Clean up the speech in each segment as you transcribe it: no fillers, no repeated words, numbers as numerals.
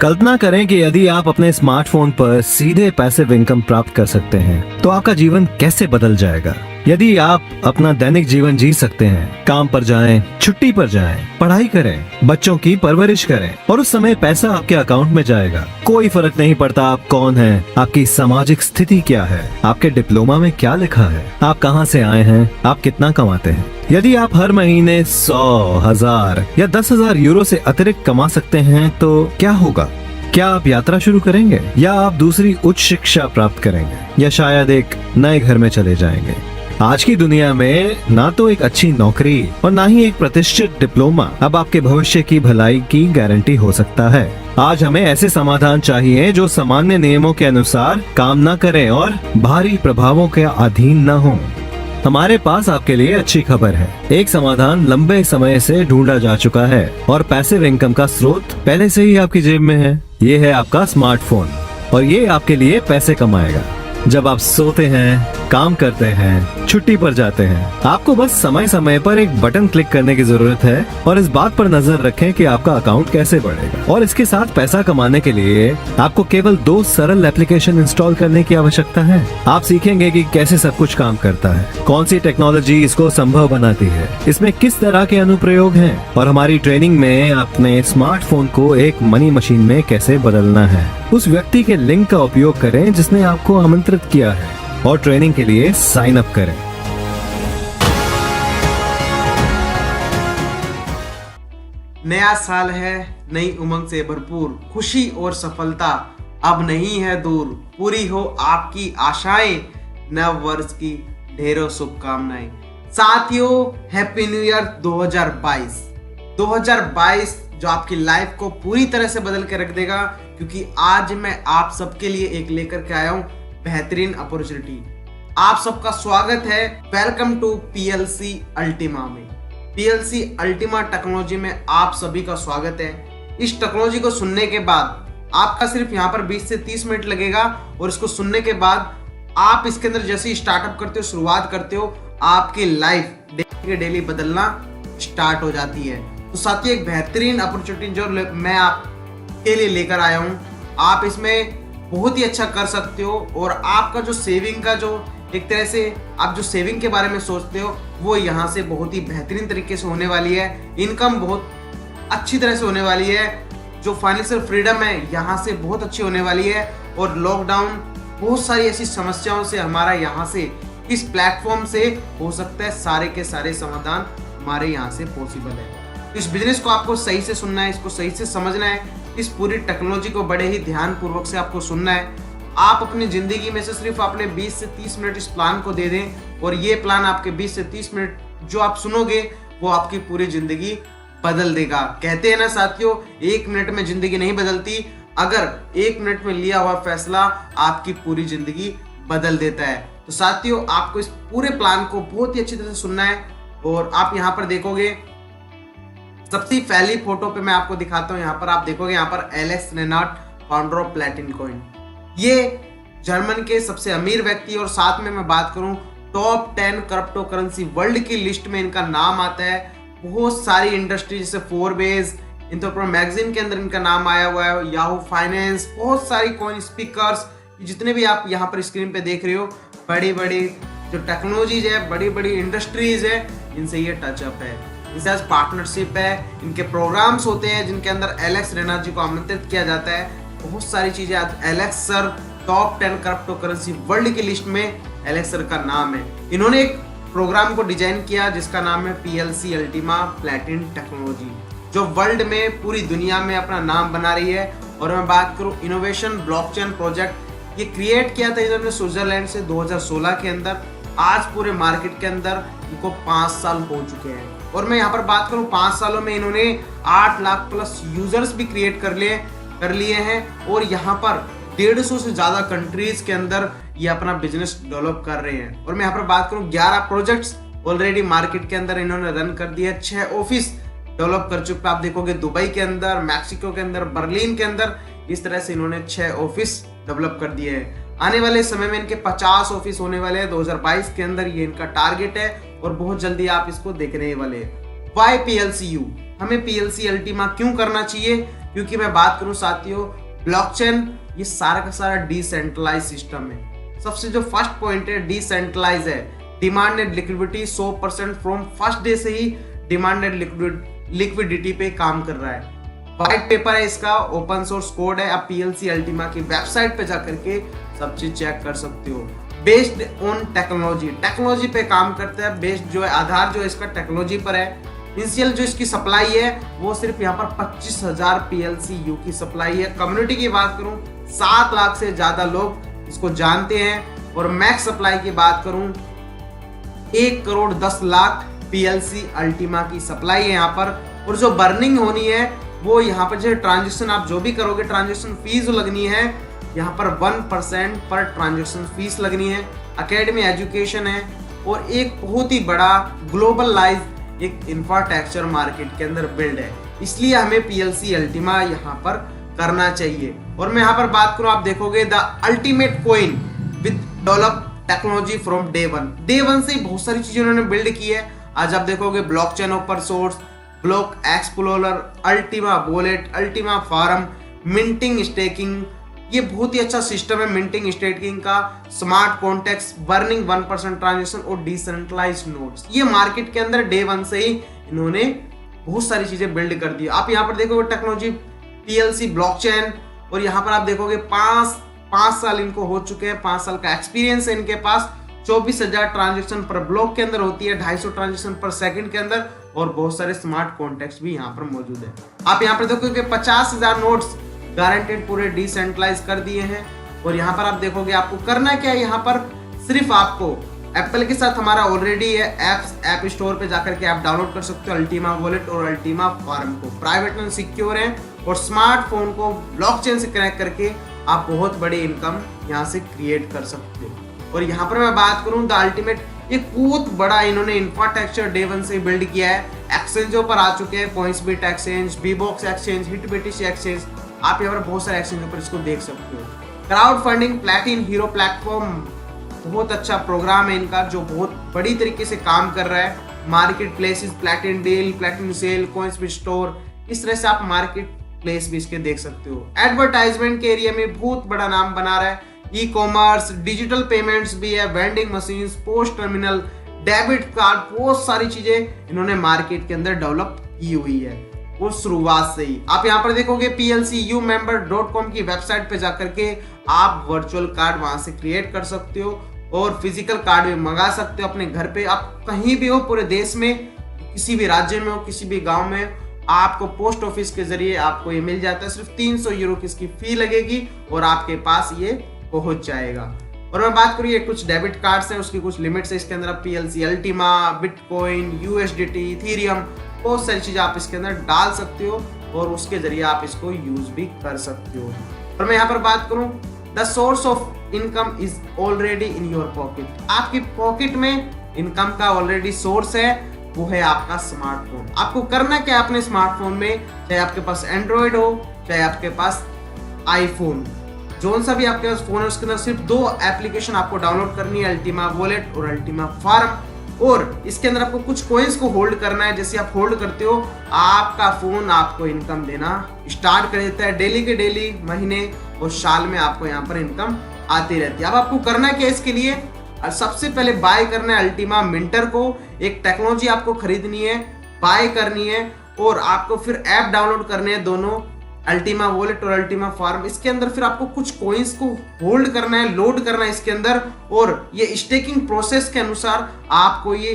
कल्पना करें कि यदि आप अपने स्मार्टफोन पर सीधे पैसिव इनकम प्राप्त कर सकते हैं तो आपका जीवन कैसे बदल जाएगा। यदि आप अपना दैनिक जीवन जी सकते हैं, काम पर जाएं, छुट्टी पर जाएं, पढ़ाई करें, बच्चों की परवरिश करें और उस समय पैसा आपके अकाउंट में जाएगा। कोई फर्क नहीं पड़ता आप कौन हैं, आपकी सामाजिक स्थिति क्या है, आपके डिप्लोमा में क्या लिखा है, आप कहां से आए हैं, आप कितना कमाते हैं। यदि आप हर महीने 100, 1000 या 10,000 यूरो से अतिरिक्त कमा सकते हैं तो क्या होगा? क्या आप यात्रा शुरू करेंगे या आप दूसरी उच्च शिक्षा प्राप्त करेंगे या शायद एक नए घर में चले जाएंगे। आज की दुनिया में ना तो एक अच्छी नौकरी और ना ही एक प्रतिष्ठित डिप्लोमा अब आपके भविष्य की भलाई की गारंटी हो सकता है। आज हमें ऐसे समाधान चाहिए जो सामान्य नियमों के अनुसार काम न करें और बाहरी प्रभावों के अधीन न हों। हमारे पास आपके लिए अच्छी खबर है। एक समाधान लंबे समय से ढूंढा जा चुका है और पैसिव इनकम का स्रोत पहले से ही आपकी जेब में है। ये है आपका स्मार्टफोन और ये आपके लिए पैसे कमाएगा। जब आप सोते हैं, काम करते हैं, छुट्टी पर जाते हैं, आपको बस समय समय पर एक बटन क्लिक करने की जरूरत है और इस बात पर नजर रखें कि आपका अकाउंट कैसे बढ़ेगा। और इसके साथ पैसा कमाने के लिए आपको केवल 2 सरल एप्लीकेशन इंस्टॉल करने की आवश्यकता है। आप सीखेंगे कि कैसे सब कुछ काम करता है, कौन सी टेक्नोलॉजी इसको संभव बनाती है, इसमें किस तरह के अनुप्रयोग हैं और हमारी ट्रेनिंग में अपने स्मार्टफोन को एक मनी मशीन में कैसे बदलना है। उस व्यक्ति के लिंक का उपयोग करें जिसने आपको आमंत्रित किया है और ट्रेनिंग के लिए साइन अप करें। नया साल है, नई उमंग से भरपूर, खुशी और सफलता अब नहीं है दूर। पूरी हो आपकी आशाएं, नव वर्ष की ढेरों शुभकामनाएं। साथियों, हैप्पी न्यू ईयर 2022। 2022 जो आपकी लाइफ को पूरी तरह से बदल के रख देगा, क्योंकि आज मैं आप सबके लिए एक लेकर के आया हूं बेहतरीन अपॉर्चुनिटी। आप सबका स्वागत है। वेलकम टू पीएलसी अल्टीमा में। पीएलसी अल्टीमा टेक्नोलॉजी में आप सभी का स्वागत है। इस टेक्नोलॉजी को सुनने के बाद आपका सिर्फ यहाँ पर 20 से 30 मिनट लगेगा और इसको सुनने के बाद आप इसके अंदर जैसे ही स्टार्टअप करते हो, शुरुआत करते हो, आपकी लाइफ डेली के डेली बदलना स्टार्ट हो जाती है। तो साथियों, एक बेहतरीन अपॉर्चुनिटी जो मैं आपके लिए लेकर आया हूँ, आप इसमें बहुत ही अच्छा कर सकते हो और आपका जो सेविंग का जो एक तरह से आप जो सेविंग के बारे में सोचते हो वो यहाँ से बहुत ही बेहतरीन तरीके से होने वाली है। इनकम बहुत अच्छी तरह से होने वाली है। जो फाइनेंशियल फ्रीडम है यहाँ से बहुत अच्छी होने वाली है। और लॉकडाउन, बहुत सारी ऐसी समस्याओं से हमारा यहाँ से इस प्लेटफॉर्म से हो सकता है सारे के सारे समाधान हमारे यहाँ से पॉसिबल है। इस बिजनेस को आपको सही से सुनना है, इसको सही से समझना है, इस पूरी टेक्नोलॉजी को बड़े ही ध्यान पूर्वक से आपको सुनना है। आप अपनी जिंदगी में से सिर्फ अपने 20 से 30 मिनट इस प्लान को दे दें और ये प्लान आपके 20 से 30 मिनट जो आप सुनोगे वो आपकी पूरी जिंदगी बदल देगा। कहते हैं ना साथियों, 1 मिनट में जिंदगी नहीं बदलती, अगर 1 मिनट में लिया हुआ फैसला आपकी पूरी जिंदगी बदल देता है। तो साथियों, आपको इस पूरे प्लान को बहुत ही अच्छी तरह से सुनना है। और आप यहाँ पर देखोगे, सबसे पहली फोटो पे मैं आपको दिखाता हूँ। यहाँ पर आप देखोगे, यहाँ पर Alex Renard, founder of Platin coin, ये जर्मन के सबसे अमीर व्यक्ति और साथ में मैं बात करूं टॉप 10 क्रिप्टो करेंसी वर्ल्ड की लिस्ट में इनका नाम आता है। बहुत सारी इंडस्ट्री जैसे फोरबेस, एंटरप्रेन्योर मैगजीन के अंदर इनका नाम आया हुआ है, याहू फाइनेंस, बहुत सारी कॉइन स्पीकर्स, जितने भी आप यहाँ पर स्क्रीन पे देख रहे हो, बड़ी बड़ी जो टेक्नोलॉजीज है, बड़ी बड़ी इंडस्ट्रीज है, इनसे ये टचअप है, इनसे पार्टनरशिप है। इनके प्रोग्राम्स होते हैं जिनके अंदर एलेक्स रेनार्ड जी को आमंत्रित किया जाता है। बहुत सारी चीजें। Alex sir top 10 crypto currency world की लिस्ट में एलेक्स सर का नाम है। इन्होंने एक प्रोग्राम को डिजाइन किया जिसका नाम है पीएलसी अल्टीमा प्लैटिन टेक्नोलॉजी, जो वर्ल्ड में पूरी दुनिया में अपना नाम बना रही है। और मैं बात करूं इनोवेशन ब्लॉकचेन प्रोजेक्ट, ये क्रिएट किया था इन्होंने स्विट्जरलैंड से 2016 के अंदर। आज पूरे मार्केट के अंदर इनको 5 साल हो चुके हैं। और मैं यहाँ पर बात करूं, 5 सालों में इन्होंने 8 लाख प्लस यूजर्स भी क्रिएट कर लिए हैं। और यहाँ पर 150 से ज्यादा कंट्रीज के अंदर ये अपना बिजनेस डेवलप कर रहे हैं। और मैं यहाँ पर बात करूं, 11 प्रोजेक्ट्स ऑलरेडी मार्केट के अंदर इन्होंने रन कर दिया है। 6 ऑफिस डेवलप कर चुके आप देखोगे, दुबई के अंदर, मैक्सिको के अंदर, बर्लिन के अंदर। इस तरह से इन्होंने 6 ऑफिस डेवलप कर दिए हैं। आने वाले समय में इनके 50 ऑफिस होने वाले हैं 2022 के अंदर, ये इनका टारगेट है और बहुत जल्दी आप इसको देखने वाले हैं। वाई PLCU, हमें PLC अल्टीमा क्यों करना चाहिए? क्योंकि मैं बात करूं साथियों, ब्लॉकचेन ये सारा का सारा डिसेंट्रलाइज सिस्टम है। सबसे जो फर्स्ट पॉइंट है डिसेंट्रलाइज है। Demand and liquidity 100% from first day से ही डिमांड एंड लिक्विडिटी पे काम कर रहा है। व्हाइट पेपर है इसका, ओपन सोर्स कोड है। आप PLC अल्टीमा की वेबसाइट पे जाकर के सब चीज चेक कर सकते हो। बेस्ड ऑन टेक्नोलॉजी पे काम करता है। बेस्ड जो है आधार जो है इसका टेक्नोलॉजी पर है। इनिशियल जो इसकी सप्लाई है वो सिर्फ यहाँ पर 25,000 PLCU की सप्लाई है। कम्युनिटी की बात करूं 7 लाख से ज्यादा लोग इसको जानते हैं। और मैक्स सप्लाई की बात करूं 1 करोड़ 10 लाख PLC अल्टीमा की सप्लाई है यहाँ पर। और जो बर्निंग होनी है वो यहाँ पर जो ट्रांजेक्शन आप जो भी करोगे, ट्रांजेक्शन फीस लगनी है यहाँ पर 1% पर ट्रांजेक्शन फीस लगनी है। अकेडमी एजुकेशन है और एक बहुत ही बड़ा ग्लोबलाइज एक इंफ्रास्ट्रक्चर मार्केट के अंदर बिल्ड है। इसलिए हमें PLC अल्टीमा यहाँ पर करना चाहिए। और मैं यहाँ पर बात करूँ, आप देखोगे the ultimate coin with develop technology from day one से बहुत सारी चीजें उन्होंने बिल्ड की है। आज आप देखोगे blockchain open source, block explorer, Ultima wallet, Ultima farm, minting staking, ये बहुत ही अच्छा सिस्टम है मिंटिंग स्टेकिंग का। स्मार्ट कॉन्टेक्ट्स, बर्निंग 1% ट्रांजेक्शन और डिसेंट्रलाइज्ड नोड्स, ये मार्केट के अंदर डे वन से ही इन्होंने बहुत सारी चीजें बिल्ड कर दी। आप यहाँ पर देखोगे टेक्नोलॉजी PLC ब्लॉकचेन, और यहाँ पर आप देखोगे 5 साल इनको हो चुके हैं, 5 साल का एक्सपीरियंस है इनके पास। 24,000 ट्रांजेक्शन पर ब्लॉक के अंदर होती है, 250 ट्रांजेक्शन पर सेकंड के अंदर, और बहुत सारे स्मार्ट कॉन्टेक्ट्स भी यहाँ पर मौजूद है। आप यहाँ पर देखोगे 50,000 नोड्स गारंटेड पूरे डिसेंट्रलाइज कर दिए हैं। और यहाँ पर आप देखोगे आपको करना क्या है, यहाँ पर सिर्फ आपको एप्पल के साथ हमारा ऑलरेडी है ऐप स्टोर पे जाकर के आप डाउनलोड कर सकते हो अल्टीमा वॉलेट और अल्टीमा फार्म को। प्राइवेट एंड सिक्योर है और स्मार्टफोन को ब्लॉकचेन से कनेक्ट करके आप बहुत बड़ी इनकम यहाँ से क्रिएट कर सकते हो। और यहाँ पर मैं बात करूँ द अल्टीमेट, एक बहुत बड़ा इन्होंने इंफ्रास्ट्रक्चर डे वन से बिल्ड किया है। एक्सचेंजों पर आ चुके हैं, पॉइंट्सबिट एक्सचेंज, बीबॉक्स एक्सचेंज, हिटबीटीसी एक्सचेंज, आप यहाँ पर बहुत सारे एक्सचेंजों पर इसको देख सकते हो। क्राउड फंडिंग प्लैटिन हीरो प्लेटफॉर्म, बहुत अच्छा प्रोग्राम है इनका जो बहुत बड़ी तरीके से काम कर रहा है। मार्केट प्लेसेस, प्लैटिन डील, प्लैटिन सेल, पॉइंट्सबिट स्टोर, इस तरह से आप मार्केट प्लेस भी इसके देख सकते हो। एडवर्टाइजमेंट के एरिया में बहुत बड़ा नाम बना रहा है। ई कॉमर्स, डिजिटल पेमेंट्स भी है, vending machine, post terminal, debit card, बहुत सारी चीजें इन्होंने मार्केट के अंदर डेवलप की हुई है वो शुरुआत से ही। आप यहाँ पर देखोगे PLCumember.com की वेबसाइट पे जाकर के आप वर्चुअल कार्ड वहां से क्रिएट कर सकते हो और फिजिकल कार्ड भी मंगा सकते हो अपने घर पे। आप कहीं भी हो पूरे देश में, किसी भी राज्य में हो, किसी भी गांव में, आपको पोस्ट ऑफिस के जरिए आपको ये मिल जाता है। सिर्फ 300 यूरो की इसकी फी लगेगी और आपके पास ये पहुंच जाएगा। और मैं बात करूँ ये कुछ डेबिट कार्ड्स हैं, उसकी कुछ लिमिट्स है इसके अंदर। आप PLC Ultima, bitcoin, USDT, Ethereum, बहुत सारी चीजें आप इसके अंदर डाल सकते हो और उसके जरिए आप इसको यूज भी कर सकते हो। और मैं यहाँ पर बात करूँ the source of income is already in your pocket, आपकी पॉकेट में इनकम का ऑलरेडी सोर्स है, वो है आपका स्मार्टफोन। आपको करना क्या है अपने स्मार्टफोन में, चाहे आपके पास एंड्रॉइड हो चाहे आपके पास आईफोन, जो सा भी आपके पास फोन है उसके अंदर सिर्फ 2 एप्लीकेशन आपको डाउनलोड करनी है, अल्टीमा वॉलेट और अल्टीमा फार्म। और इसके अंदर आपको कुछ कॉइन्स को होल्ड करना है। जैसे आप होल्ड करते हो आपका फोन आपको इनकम देना स्टार्ट कर देता है। डेली के डेली, महीने और साल में आपको यहाँ पर इनकम आती रहती है। अब आपको करना क्या है इसके लिए, सबसे पहले बाय करना है अल्टीमा मिंटर को। एक टेक्नोलॉजी आपको खरीदनी है, बाय करनी है और आपको फिर ऐप डाउनलोड करने हैं दोनों, अल्टीमा वॉलेट और अल्टीमा फार्म। इसके अंदर फिर आपको कुछ कॉइन्स को होल्ड करना है, लोड करना है इसके अंदर, और ये स्टेकिंग प्रोसेस के अनुसार आपको ये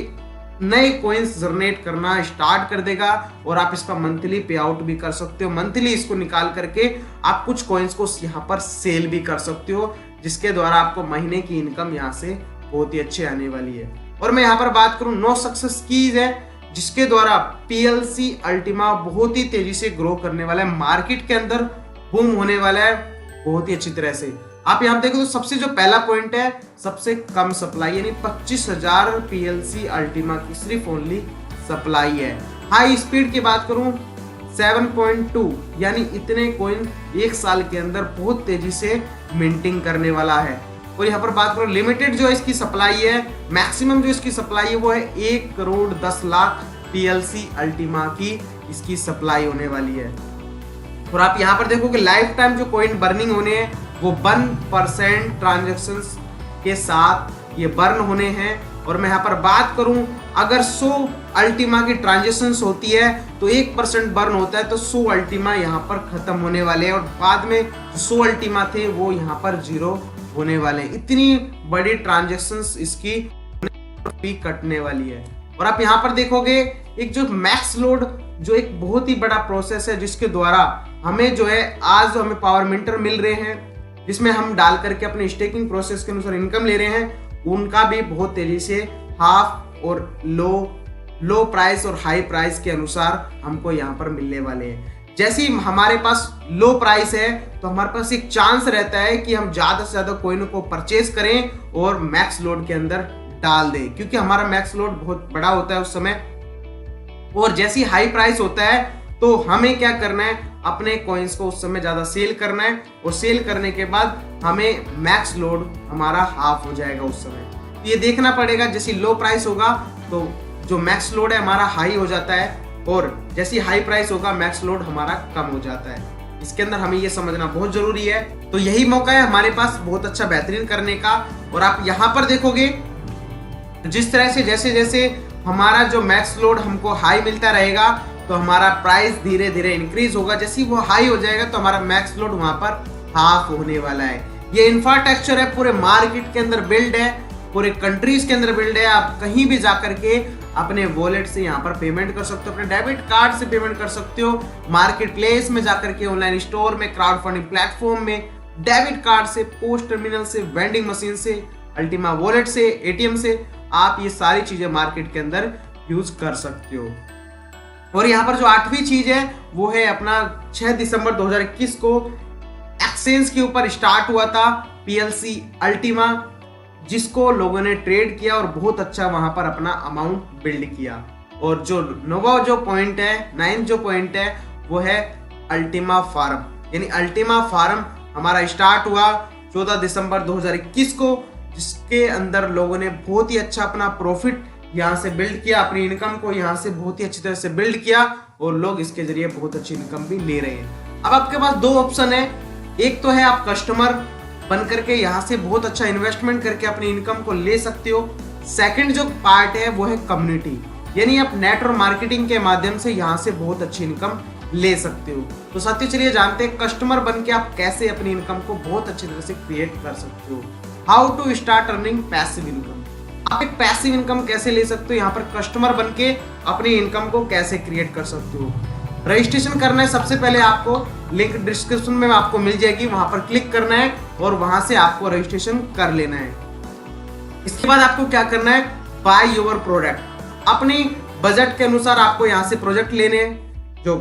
नए कॉइन्स जनरेट करना स्टार्ट कर देगा और आप इसका मंथली पे आउट भी कर सकते हो। मंथली इसको निकाल करके आप कुछ कॉइन्स को यहाँ पर सेल भी कर सकते हो, जिसके द्वारा आपको महीने की इनकम यहाँ से बहुत ही अच्छी आने वाली है। और मैं यहाँ पर बात करूँ 9 सक्सेस कीज है जिसके द्वारा PLC अल्टीमा बहुत ही तेजी से ग्रो करने वाला है, मार्केट के अंदर बूम होने वाला है बहुत ही अच्छी तरह से। आप यहाँ देखो तो सबसे जो पहला पॉइंट है, सबसे कम सप्लाई, यानी 25,000 PLC अल्टीमा की सिर्फ ओनली सप्लाई है। हाई स्पीड की बात करूं 7.2, यानी इतने कॉइन 1 साल के अंदर बहुत तेजी से मिंटिंग करने वाला है। और यहाँ पर बात करो लिमिटेड जो इसकी सप्लाई है, मैक्सिमम जो इसकी सप्लाई है वो है 1 करोड़ 10 लाख PLC अल्टीमा की इसकी सप्लाई होने वाली है। और आप यहाँ पर देखो कि लाइफ टाइम जो कॉइन बर्निंग होने हैं वो 1% ट्रांजेक्शंस के साथ ये बर्न होने हैं। और मैं यहाँ पर बात करूं, अगर 100 अल्टीमा की ट्रांजेक्शंस होती है तो 1% बर्न होता है, तो 100 अल्टीमा यहाँ पर खत्म होने वाले हैं और बाद में 100 अल्टीमा थे वो यहाँ पर 0 होने वाले हैं। इतनी बड़ी ट्रांजेक्शंस इसकी भी कटने वाली है। और आप यहाँ पर देखोगे एक जो मैक्स लोड, जो एक बहुत ही बड़ा प्रोसेस है जिसके द्वारा हमें जो है आज जो हमें पावर मिंटर मिल रहे हैं, जिसमें हम डाल करके अपने स्टेकिंग प्रोसेस के अनुसार इनकम ले रहे हैं, उनका भी बहुत तेजी से हाफ और लो प्राइस और हाई प्राइस के अनुसार हमको यहाँ पर मिलने वाले हैं। जैसे ही हमारे पास लो प्राइस है तो हमारे पास एक चांस रहता है कि हम ज्यादा से ज्यादा कॉइन को परचेज करें और मैक्स लोड के अंदर डाल दें, क्योंकि हमारा मैक्स लोड बहुत बड़ा होता है उस समय। और जैसी हाई प्राइस होता है तो हमें क्या करना है, अपने कॉइन्स को उस समय ज्यादा सेल करना है और सेल करने के बाद हमें मैक्स लोड हमारा हाफ हो जाएगा उस समय। तो ये देखना पड़ेगा, जैसी लो प्राइस होगा तो जो मैक्स लोड है हमारा हाई हो जाता है और जैसी हाई प्राइस होगा मैक्स लोड हमारा कम हो जाता है। इसके अंदर हमें ये समझना बहुत जरूरी है। तो यही मौका है हमारे पास बहुत अच्छा बेहतरीन करने का। और आप यहाँ पर देखोगे जिस तरह से जैसे जैसे हमारा जो मैक्स लोड हमको हाई मिलता रहेगा तो हमारा प्राइस धीरे धीरे इंक्रीज होगा। जैसे ही वो हाई हो जाएगा तो हमारा मैक्स लोड वहां पर हाफ होने वाला है। ये इंफ्रास्ट्रक्चर है, पूरे मार्केट के अंदर बिल्ड है, पूरे कंट्रीज के अंदर बिल्ड है। आप कहीं भी जाकर के अपने वॉलेट से यहाँ पर पेमेंट कर सकते हो, अपने डेबिट कार्ड से पेमेंट कर सकते हो, मार्केट प्लेस में जाकर के, ऑनलाइन स्टोर में, क्राउड फंडिंग प्लेटफॉर्म में, डेबिट कार्ड से, पोस्ट टर्मिनल से, वेंडिंग मशीन से, अल्टीमा वॉलेट से, एटीएम से, आप ये सारी चीजें मार्केट के अंदर यूज कर सकते हो। और यहाँ पर जो 8वीं चीज है वो है अपना 6 दिसंबर 2021 को एक्सचेंज के ऊपर स्टार्ट हुआ था PLC अल्टीमा, जिसको लोगों ने ट्रेड किया और बहुत अच्छा वहां पर अपना अमाउंट बिल्ड किया। और जो नवा जो पॉइंट है, 9th जो पॉइंट है वो है अल्टीमा फार्म, यानी अल्टीमा फार्म हमारा स्टार्ट हुआ 14 दिसंबर 2021 को, जिसके अंदर लोगों ने बहुत ही अच्छा अपना प्रॉफिट यहाँ से बिल्ड किया, अपनी इनकम को यहाँ से बहुत ही अच्छी तरह से बिल्ड किया और लोग इसके जरिए बहुत अच्छी इनकम भी ले रहे हैं। अब आपके पास 2 ऑप्शन है, एक तो है आप कस्टमर बन करके यहाँ से बहुत अच्छा इन्वेस्टमेंट करके अपनी इनकम को ले सकते हो। सेकंड जो पार्ट है वो है कम्युनिटी, यानी आप नेट और मार्केटिंग के माध्यम से यहाँ से बहुत अच्छी इनकम ले सकते हो। तो साथियों चलिए जानते हैं कस्टमर बन के आप कैसे अपनी इनकम को बहुत अच्छी तरह से क्रिएट कर सकते हो। How to start earning passive income, आप एक पैसिव इनकम कैसे ले सकते हो, यहाँ पर कस्टमर बन के अपनी इनकम को कैसे क्रिएट कर सकते हो। रजिस्ट्रेशन करना है, सबसे पहले आपको लिंक डिस्क्रिप्शन में आपको मिल जाएगी, वहां पर क्लिक करना है और वहां से आपको रजिस्ट्रेशन कर लेना है। इसके बाद आपको क्या करना है, बाय योर प्रोडक्ट, अपनी बजट के अनुसार आपको यहाँ से प्रोडक्ट लेने हैं। जो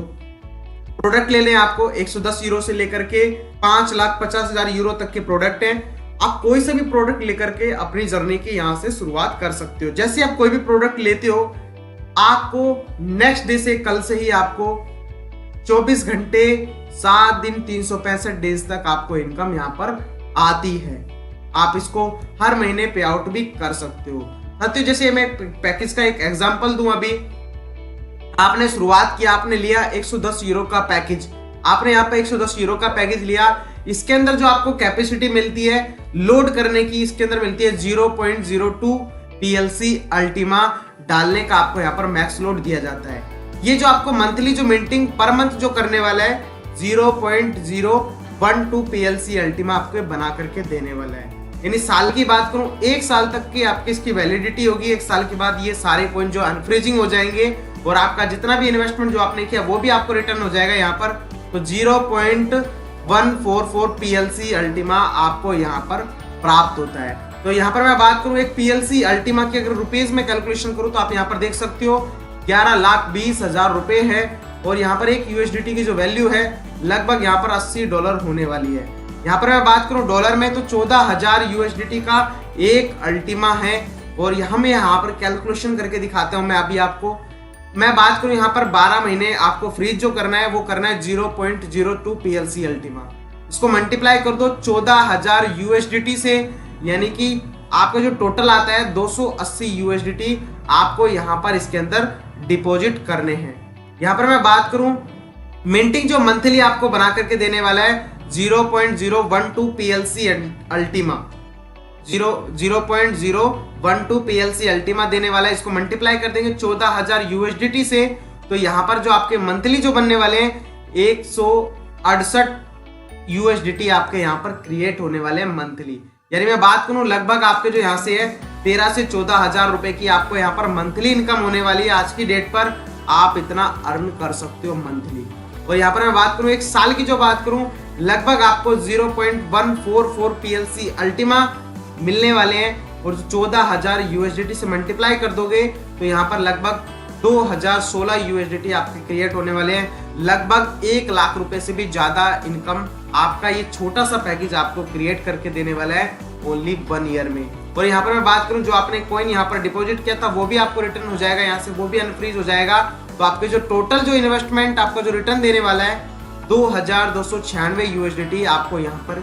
प्रोडक्ट लेने हैं आपको 110 यूरो से लेकर के 5,50,000 यूरो तक के प्रोडक्ट हैं। आप कोई से भी प्रोडक्ट लेकर के अपनी जर्नी की यहाँ से शुरुआत कर सकते हो। जैसे आप कोई भी प्रोडक्ट लेते हो, आपको नेक्स्ट डे से, कल से ही आपको 24 घंटे 7 दिन 365 डेज तक आपको इनकम यहाँ पर आती है। आप इसको हर महीने पे आउट भी कर सकते हो। साथियों जैसे मैं पैकेज का एक एग्जांपल दूं, अभी आपने शुरुआत किया, आपने लिया 110 यूरो का पैकेज, आपने यहाँ पे 110 यूरो का पैकेज लिया। इसके अंदर जो आपको कैपेसिटी मिलती है लोड करने की, इसके अंदर मिलती है 0.02 PLC अल्टीमा डालने का आपको यहाँ पर मैक्स लोड दिया जाता है। ये जो आपको मंथली जो मिंटिंग पर मंथ जो करने वाला है 0.012 PLC अल्टीमा आपको बना करके देने वाला है। यानी साल की बात करूं, 1 साल तक की आपकी इसकी वैलिडिटी होगी। 1 साल के बाद ये सारे कॉइन जो अनफ्रीजिंग हो जाएंगे और आपका जितना भी इन्वेस्टमेंट जो आपने किया वो भी आपको रिटर्न हो जाएगा यहाँ पर। तो 0.144 PLC अल्टीमा आपको यहाँ पर प्राप्त होता है। तो यहाँ पर मैं बात करूँ एक PLC अल्टीमा की अगर रुपीज में कैलकुलेशन करूँ तो आप यहाँ पर देख सकते हो 11,20,000 रुपए है और यहाँ पर एक USDT की जो वैल्यू है लगभग यहाँ पर $80 होने वाली है। यहाँ पर मैं बात करूँ डॉलर में तो 14,000 USDT का एक अल्टीमा है और मैं यहाँ पर कैलकुलेशन करके दिखाता हूँ। मैं अभी आपको मैं बात करूँ यहाँ पर 12 महीने आपको फ्रीज जो करना है वो करना है 0.02 PLC अल्टीमा। इसको मल्टीप्लाई कर दो 14,000 USDT से, यानी कि आपका जो टोटल आता है 280 USDT आपको यहाँ पर इसके अंदर डिपॉजिट करने हैं। यहाँ पर मैं बात करूँ मिंटिंग जो मंथली आपको बना करके देने वाला है 0.012 PLC अल्टीमा, 0.012 PLC अल्टीमा देने वाला है। इसको मल्टीप्लाई कर देंगे 14,000 USDT से, तो यहाँ पर जो आपके मंथली जो बनने वाले हैं 168 USDT आपके यहाँ पर क्रिएट होने वाले हैं मंथली। यानी मैं बात करूं लगभग आपके जो यहाँ से है 13 से 14,000 रुपए की आपको यहाँ पर मंथली इनकम होने वाली है। आज की डेट पर आप इतना अर्न कर सकते हो मंथली। और यहाँ पर मैं बात करूं एक साल की जो बात करूं, लगभग आपको 0.144 PLC अल्टीमा मिलने वाले हैं। और 14,000 USDT से मल्टीप्लाई कर दोगे तो यहाँ पर लगभग 2016 USDT आपके क्रिएट होने वाले हैं। लगभग 1 लाख रुपए से भी ज्यादा इनकम आपका ये छोटा सा पैकेज आपको क्रिएट करके देने वाला है ओनली 1 ईयर में। और यहाँ पर मैं बात करूं जो आपने कॉइन यहाँ पर डिपॉजिट किया था वो भी आपको रिटर्न हो जाएगा, यहाँ से वो भी अनफ्रीज हो जाएगा। तो आपके जो टोटल जो इन्वेस्टमेंट आपका जो रिटर्न देने वाला है 2,296 USDT आपको यहाँ पर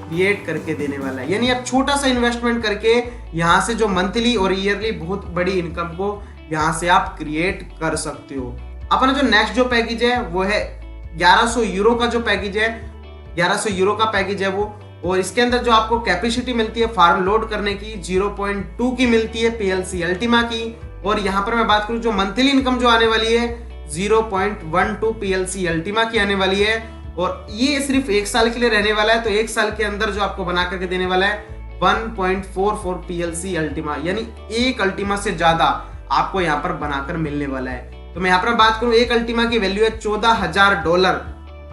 क्रिएट करके देने वाला है। यानी आप छोटा सा इन्वेस्टमेंट करके यहाँ से जो मंथली और ईयरली बहुत बड़ी इनकम को यहाँ से आप क्रिएट कर सकते हो। अपना जो नेक्स्ट जो पैकेज है वो है 1100 यूरो का जो पैकेज है, 1100 यूरो का पैकेज है वो। और इसके अंदर जो आपको कैपेसिटी मिलती है फार्म लोड करने की 0.2 की मिलती है PLC अल्टीमा की। और यहाँ पर मैं बात करूँ जो मंथली इनकम जो आने वाली है 0.12 PLC अल्टीमा की आने वाली है। और ये सिर्फ 1 साल के लिए रहने वाला है, तो 1 साल के अंदर जो आपको बना करके देने वाला है 1.44 PLC अल्टीमा, यानी एक अल्टीमा से ज्यादा आपको यहाँ पर बनाकर मिलने वाला है। तो मैं यहाँ पर बात करूँ एक अल्टीमा की वैल्यू है $14,000।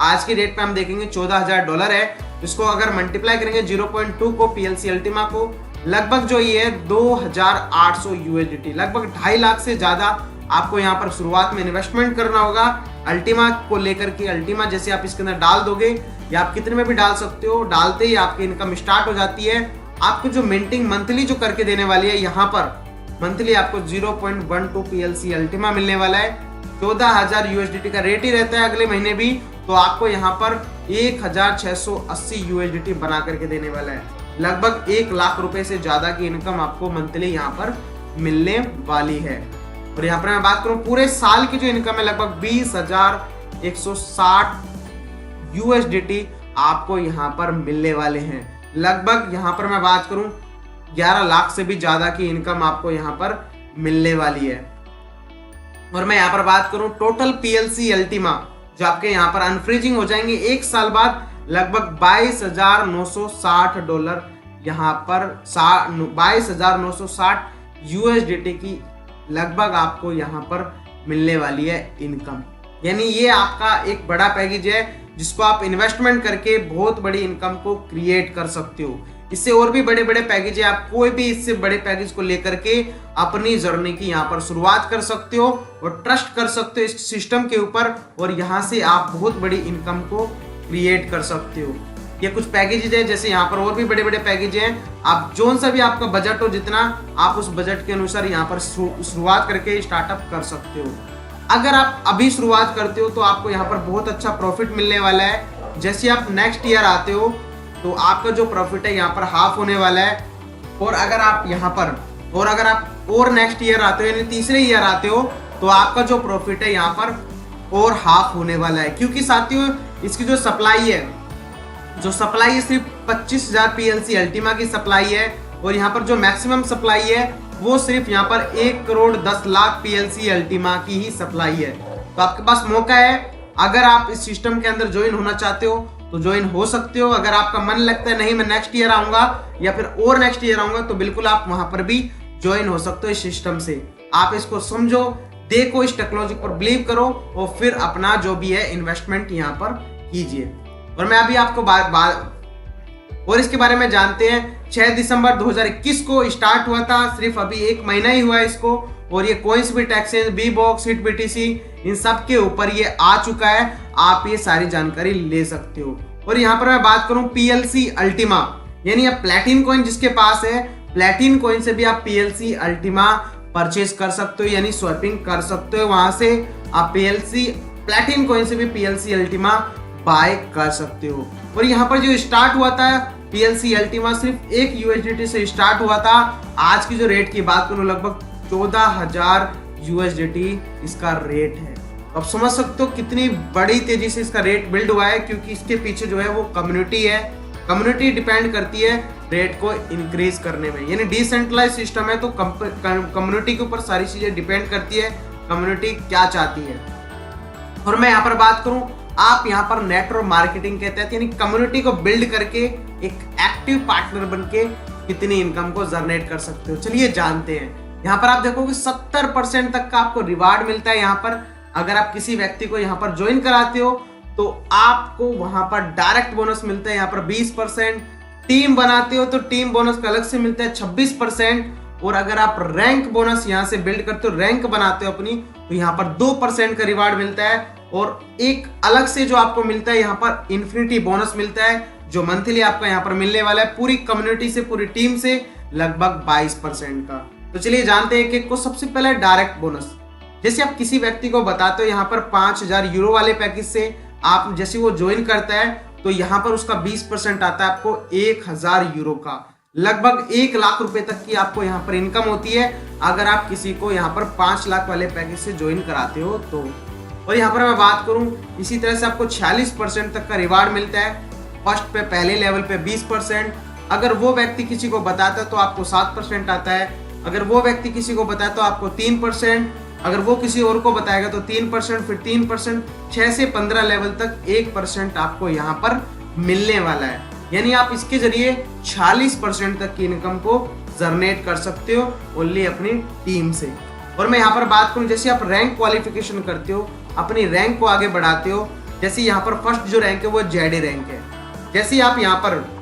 आज की डेट पे हम देखेंगे $14,000 है। इसको अगर मल्टीप्लाई करेंगे 0.2 को PLC अल्टीमा को, लगभग जो ये है 2,800 USDT, लगभग 2.5 लाख से ज्यादा आपको यहाँ पर शुरुआत में इन्वेस्टमेंट करना होगा अल्टीमा को लेकर के। अल्टीमा जैसे आप इसके अंदर डाल दोगे या आप कितने में भी डाल सकते हो, डालते ही आपकी इनकम स्टार्ट हो जाती है। आपको जो मिंटिंग मंथली जो करके देने वाली है यहाँ पर मंथली आपको 0.12 PLC अल्टीमा मिलने वाला है। 14,000 USDT का रेट ही रहता है अगले महीने भी, तो आपको यहाँ पर 1,680 USDT बना करके देने वाला है। लगभग 1 लाख रुपए से ज्यादा की इनकम आपको मंथली यहाँ पर मिलने वाली है। और यहाँ पर मैं बात करूँ पूरे साल की जो इनकम है लगभग 20,160 USDT आपको यहाँ पर मिलने वाले हैं। लगभग यहाँ पर मैं बात करूँ 11 लाख से भी ज्यादा की इनकम आपको यहाँ पर मिलने वाली है। और मैं यहाँ पर बात करूँ टोटल PLC अल्टीमा जो आपके यहाँ पर अनफ्रीजिंग हो जाएंगे 1 साल बाद, लगभग $22,960 यहाँ पर 22,960 USDT की लगभग आपको यहाँ पर मिलने वाली है इनकम। यानी ये आपका एक बड़ा पैकेज है जिसको आप इन्वेस्टमेंट करके बहुत बड़ी इनकम को क्रिएट कर सकते हो। इससे और भी बड़े बड़े पैकेज है, आप कोई भी इससे बड़े पैकेज को लेकर के अपनी जर्नी की यहाँ पर शुरुआत कर सकते हो और ट्रस्ट कर सकते हो इस सिस्टम के ऊपर। और यहाँ से आप बहुत बड़ी इनकम को क्रिएट कर सकते हो। ये कुछ पैकेजेज है, जैसे यहाँ पर और भी बड़े बड़े पैकेज हैं। आप जोन सा भी आपका बजट हो, जितना आप उस बजट के अनुसार यहाँ पर शुरुआत करके स्टार्टअप कर सकते हो। अगर आप अभी शुरुआत करते हो तो आपको यहाँ पर बहुत अच्छा प्रॉफिट मिलने वाला है। जैसे आप नेक्स्ट ईयर आते हो तो आपका जो प्रॉफिट है यहाँ पर हाफ होने वाला है। और अगर आप यहाँ पर अगर आप और नेक्स्ट ईयर आते हो यानी तीसरे ईयर आते हो तो आपका जो प्रॉफिट है यहाँ पर और हाफ होने वाला है। क्योंकि साथियों इसकी जो सप्लाई है सिर्फ 25,000 PLC अल्टीमा की सप्लाई है। और यहाँ पर जो मैक्सिमम सप्लाई है वो सिर्फ यहाँ पर 1,10,00,000 PLC अल्टीमा की ही सप्लाई है। तो आपके पास मौका है, अगर आप इस सिस्टम के अंदर ज्वाइन होना चाहते हो तो ज्वाइन हो सकते हो। अगर आपका मन लगता है नहीं मैं नेक्स्ट ईयर आऊंगा या फिर और नेक्स्ट ईयर आऊंगा, तो बिल्कुल आप वहां पर भी ज्वाइन हो सकते हो इस सिस्टम से। आप इसको समझो, देखो, इस टेक्नोलॉजी पर बिलीव करो और फिर अपना जो भी है इन्वेस्टमेंट यहाँ पर कीजिए। और मैं अभी आपको और इसके बारे में जानते हैं 6 दिसंबर 2021 को स्टार्ट हुआ था, सिर्फ अभी 1 महीना ही हुआ है इसको। और ये कोइंसबिट एक्सचेंज, बीबॉक्स, हिट BTC इन सब के ऊपर ये आ चुका है। आप ये सारी जानकारी ले सकते हो। और यहाँ पर मैं बात करूं PLC अल्टीमा, यानी आप प्लेटिन कॉइन जिसके पास है, प्लेटिन कॉइन से भी आप PLC अल्टीमा परचेज कर सकते हो, यानी स्वैपिंग कर सकते हो। वहां से आप प्लेटिन कॉइन से भी PLC अल्टीमा बाय कर सकते हो। और यहाँ पर जो स्टार्ट हुआ था PLC अल्टीमा सिर्फ 1 USDT से स्टार्ट हुआ था। आज की जो रेट की बात करूं लगभग 14,000 USDT इसका रेट है। आप समझ सकते हो कितनी बड़ी तेजी से इसका रेट बिल्ड हुआ है, क्योंकि इसके पीछे जो है वो कम्युनिटी है। कम्युनिटी डिपेंड करती है रेट को इंक्रीज करने में, यानी डिसेंट्रलाइज सिस्टम है तो कम्युनिटी के ऊपर सारी चीजें डिपेंड करती है, कम्युनिटी क्या चाहती है। और मैं यहाँ पर बात करूं, आप यहाँ पर नेटवर्क मार्केटिंग के तहत यानी कम्युनिटी को बिल्ड करके एक एक्टिव पार्टनर बन के कितनी इनकम को जनरेट कर सकते हो, चलिए जानते हैं। यहाँ पर आप देखोगे 70% तक का आपको रिवार्ड मिलता है। यहाँ पर अगर आप किसी व्यक्ति को यहाँ पर ज्वाइन कराते हो तो आपको वहां पर डायरेक्ट बोनस मिलता है यहाँ पर 20%। टीम बनाते हो तो टीम बोनस का अलग से मिलता है 26%। और अगर आप रैंक बोनस यहाँ से बिल्ड करते हो, रैंक बनाते हो अपनी, तो यहाँ पर 2% का रिवार्ड मिलता है। और एक अलग से जो आपको मिलता है यहाँ पर इन्फिनिटी बोनस मिलता है, जो मंथली आपका यहाँ पर मिलने वाला है पूरी कम्युनिटी से, पूरी टीम से लगभग 22% का। तो चलिए जानते हैं कि सबसे पहले डायरेक्ट बोनस। जैसे आप किसी व्यक्ति को बताते हो यहाँ पर 5000 यूरो वाले पैकेज से आप जैसे वो ज्वाइन करता है तो यहाँ पर उसका 20% आता है आपको 1000 यूरो का, लगभग 1 लाख रुपए तक की आपको यहाँ पर इनकम होती है अगर आप किसी को यहाँ पर 5 लाख वाले पैकेज से ज्वाइन कराते हो तो। और यहाँ पर मैं बात करूँ, इसी तरह से आपको 46% तक का रिवार्ड मिलता है। फर्स्ट पे पहले लेवल पे 20%, अगर वो व्यक्ति किसी को बताता है तो आपको 7% आता है। अगर वो व्यक्ति किसी को बताए तो आपको 3%, अगर वो किसी और को बताएगा तो 3%, फिर 3%, 6 से 15 लेवल तक 1% आपको यहाँ पर मिलने वाला है। यानी आप इसके जरिए 46% तक की इनकम को जनरेट कर सकते हो ओनली अपनी टीम से। और मैं यहाँ पर बात करूँ, जैसे आप रैंक क्वालिफिकेशन करते हो, अपनी रैंक को आगे बढ़ाते हो, जैसे यहाँ पर फर्स्ट जो रैंक है वो जेडी रैंक है। जैसे आप यहाँ पर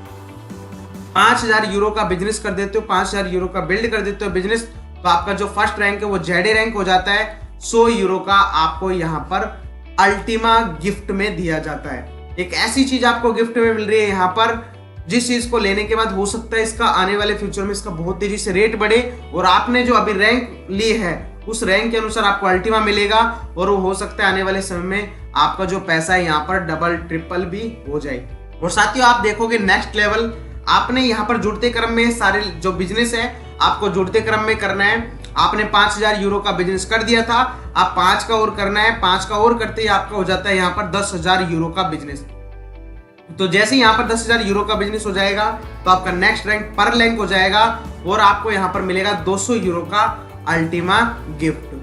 5000 यूरो का बिजनेस कर देते हो, 5000 यूरो का बिल्ड कर देते हो बिजनेस, तो आपका जो फर्स्ट रैंक है वो जेडी रैंक हो जाता है। 100 यूरो का आपको यहाँ पर अल्टीमा गिफ्ट में दिया जाता है। एक ऐसी चीज आपको गिफ्ट में मिल रही है यहाँ पर, जिस चीज को लेने के बाद हो सकता है इसका आने वाले फ्यूचर में इसका बहुत तेजी से रेट बढ़े, और आपने जो अभी रैंक ली है उस रैंक के अनुसार आपको अल्टीमा मिलेगा, और वो हो सकता है आने वाले समय में आपका जो पैसा है यहाँ पर डबल ट्रिपल भी हो जाए। और साथियों आप देखोगे नेक्स्ट लेवल, आपने यहाँ पर जुड़ते क्रम में सारे जो बिजनेस है आपको जुड़ते क्रम में करना है। आपने 5000 यूरो का बिजनेस कर दिया था, आप 5 का और करना है, 5 का और करते ही आपका हो जाता है यहाँ पर 10,000 यूरो का बिजनेस। तो जैसे यहाँ पर 10,000 यूरो का बिजनेस हो जाएगा तो आपका नेक्स्ट रैंक पर रैंक हो जाएगा, और आपको यहाँ पर मिलेगा 200 यूरो का अल्टीमा गिफ्ट।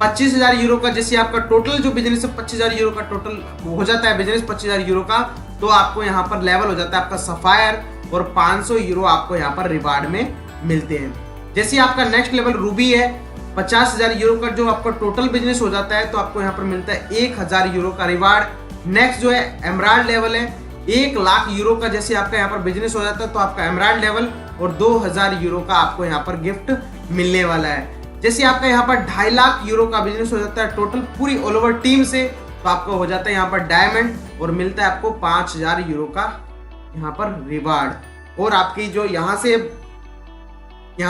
25,000 यूरो का जैसे आपका टोटल जो बिजनेस है 25,000 यूरो का टोटल हो जाता है बिजनेस 25,000 यूरो का, तो आपको यहाँ पर लेवल हो जाता है आपका सफायर, और 500 यूरो आपको यहाँ पर रिवार्ड में मिलते हैं। जैसे आपका नेक्स्ट लेवल रूबी है, 50,000 यूरो का जो आपका टोटल बिजनेस हो जाता है तो आपको यहाँ पर मिलता है 1000 यूरो का रिवार्ड। नेक्स्ट जो है एमराल्ड लेवल है, 1 लाख यूरो का जैसे आपका यहाँ पर बिजनेस हो जाता है तो आपका एमराल्ड लेवल, और 2000 यूरो का आपको यहाँ पर गिफ्ट मिलने वाला है। जैसे आपका यहाँ पर 2.5 लाख यूरो का बिजनेस हो जाता है टोटल पूरी ऑल ओवर टीम से, तो आपको हो जाता है यहाँ पर डायमंड, और मिलता है आपको 5000 यूरो का यहाँ पर रिवार्ड। और आपकी जो यहाँ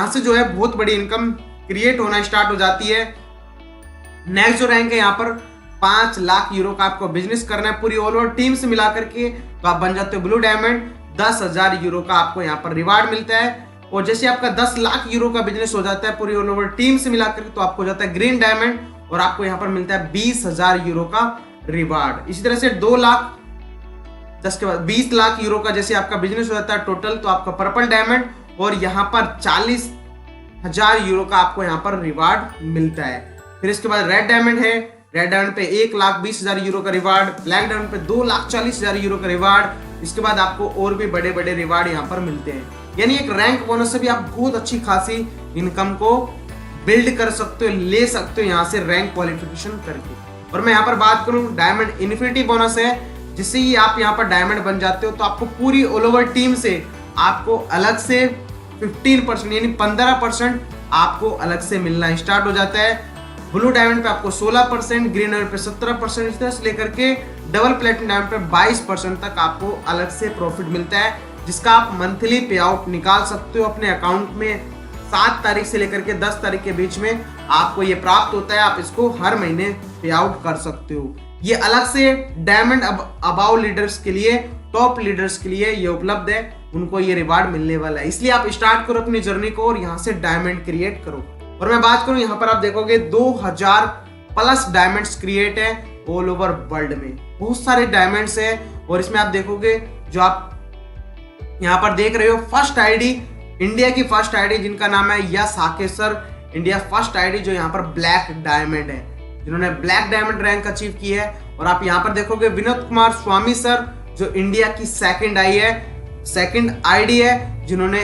से जो है बहुत बड़ी इनकम क्रिएट होना स्टार्ट हो जाती है। नेक्स्ट जो रैंक है यहाँ पर 5 लाख यूरो का आपको बिजनेस करना है पूरी ऑल ओवर टीम से मिला करके, तो आप बन जाते हो ब्लू डायमंड। 10,000 यूरो का आपको यहाँ पर रिवार्ड मिलता है। और जैसे आपका 10 लाख यूरो का बिजनेस हो जाता है पूरी ऑल ओवर टीम से मिला करके, तो आपको हो जाता है ग्रीन डायमंड, और आपको यहाँ पर मिलता है 20,000 यूरो का रिवार्ड। इसी तरह से 2 लाख 10 के बाद 20 लाख यूरो का जैसे आपका बिजनेस हो जाता है टोटल, तो आपका पर्पल डायमंड, और यहाँ पर 40,000 यूरो का आपको यहाँ पर रिवार्ड मिलता है। फिर इसके बाद रेड डायमंड है, रेड डायमंड पे 1,20,000 यूरो का रिवार्ड, ब्लैक डायमंड पे 2,40,000 यूरो का रिवार्ड। इसके बाद आपको और भी बड़े बड़े रिवार्ड यहाँ पर मिलते हैं। यानी एक रैंक बोनस से भी आप बहुत अच्छी खासी इनकम को बिल्ड कर सकते हो, ले सकते हो यहाँ से रैंक क्वालिफिकेशन करके। और मैं यहाँ पर बात करूँ, डायमंड इन्फिनिटी बोनस है, जिससे ही आप यहाँ पर डायमंड बन जाते हो तो आपको पूरी ऑल ओवर टीम से आपको अलग से 15% यानी 15% आपको अलग से मिलना स्टार्ट हो जाता है। ब्लू डायमंड पे आपको 16%, ग्रीन डायमंड पे 17%, इस तरह से लेकर के डबल प्लेटिनम डायमंड पे 22% तक आपको अलग से प्रॉफिट मिलता है, जिसका आप मंथली पे आउट निकाल सकते हो अपने अकाउंट में। 7 तारीख से लेकर के 10 तारीख के बीच में आपको ये प्राप्त होता है, आप इसको हर महीने पे आउट कर सकते हो। ये अलग से डायमंड अबाव लीडर्स के लिए, टॉप लीडर्स के लिए ये उपलब्ध है, उनको ये रिवार्ड मिलने वाला है। इसलिए आप स्टार्ट करो अपनी जर्नी को और यहाँ से डायमंड क्रिएट करो। और मैं बात करूं, यहाँ पर आप देखोगे 2000 प्लस डायमंड्स क्रिएट है ऑल ओवर वर्ल्ड में। बहुत सारे डायमंड्स है और इसमें आप देखोगे जो आप यहाँ पर देख रहे हो फर्स्ट आईडी, इंडिया की फर्स्ट आईडी जिनका नाम है yes Hake sir, India first ID जो यहाँ पर ब्लैक डायमंड है, जिन्होंने ब्लैक डायमंड रैंक अचीव की है। और आप यहाँ पर देखोगे विनोद कुमार स्वामी सर जो इंडिया की सेकंड आईडी है, जिन्होंने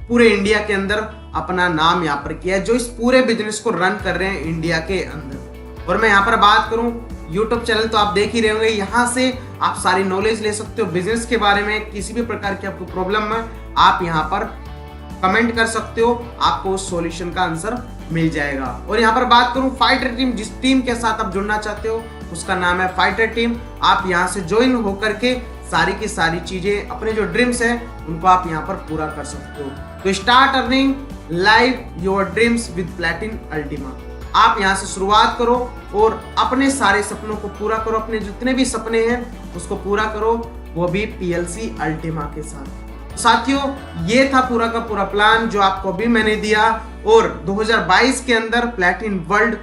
पूरे इंडिया के अंदर अपना नाम यहाँ पर किया है, जो इस पूरे बिजनेस को रन कर रहे हैं इंडिया के अंदर। और मैं यहाँ पर बात करूं YouTube चैनल तो आप देख ही रहे होंगे, यहाँ से आप सारी नॉलेज ले सकते हो बिजनेस के बारे में। किसी भी प्रकार की आपको प्रॉब्लम है आप यहाँ पर कमेंट कर सकते हो, आपको उस सॉल्यूशन का आंसर मिल जाएगा। और यहाँ पर बात करूं फाइटर टीम, जिस टीम के साथ आप जुड़ना चाहते हो उसका नाम है फाइटर टीम। आप यहाँ से ज्वाइन होकर के सारी की सारी चीजें, अपने जो ड्रीम्स है उनको आप यहाँ पर पूरा कर सकते हो। तो start earning live your dreams with प्लैटिन Ultima. आप यहाँ से शुरुआत करो और अपने सारे सपनों को पूरा करो, अपने जितने भी सपने हैं उसको पूरा करो, वो भी PLC अल्टीमा के साथ। साथियों ये था पूरा का पूरा प्लान जो आपको अभी मैंने दिया। और 2022 के अंदर प्लैटिन वर्ल्ड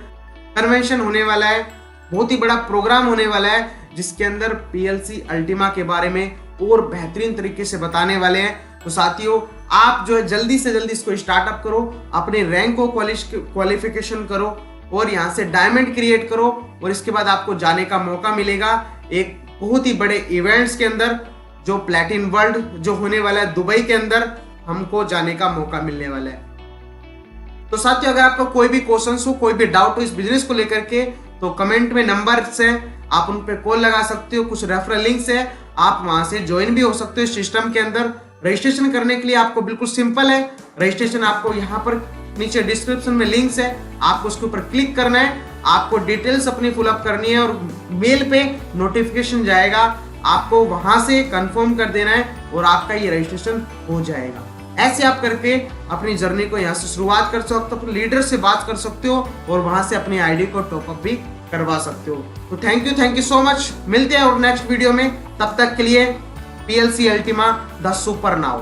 कन्वेंशन होने वाला है, बहुत ही बड़ा प्रोग्राम होने वाला है जिसके अंदर PLC अल्टीमा के बारे में और बेहतरीन तरीके से बताने वाले हैं। तो साथियों आप जो है जल्दी से जल्दी इसको स्टार्टअप करो, अपने रैंक को क्वालिफिकेशन करो और यहाँ से डायमंड क्रिएट करो। और इसके बाद आपको जाने का मौका मिलेगा एक बहुत ही बड़े इवेंट्स के अंदर, जो प्लैटिन वर्ल्ड जो होने वाला है दुबई के अंदर, हमको जाने का मौका मिलने वाला है। तो साथियों अगर आपका कोई भी क्वेश्चन हो, कोई भी डाउट हो इस बिजनेस को लेकर के, तो कमेंट में नंबर से आप उन पे कॉल लगा सकते हो। कुछ रेफरल लिंक्स है, आप वहां से ज्वाइन भी हो सकते हो सिस्टम के अंदर। रजिस्ट्रेशन करने के लिए आपको बिल्कुल सिंपल है, रजिस्ट्रेशन आपको यहाँ पर नीचे डिस्क्रिप्शन में लिंक्स है, आपको उसके ऊपर क्लिक करना है, आपको डिटेल्स अपनी फिलअप करनी है और मेल पे नोटिफिकेशन जाएगा, आपको वहां से कंफर्म कर देना है और आपका ये रजिस्ट्रेशन हो जाएगा। ऐसे आप करके अपनी जर्नी को यहाँ से शुरुआत कर सकते हो, अपने लीडर से बात कर सकते हो और वहां से अपनी आईडी को टॉपअप भी करवा सकते हो। तो थैंक यू सो मच। मिलते हैं और नेक्स्ट वीडियो में, तब तक के लिए PLC Ultima the super now.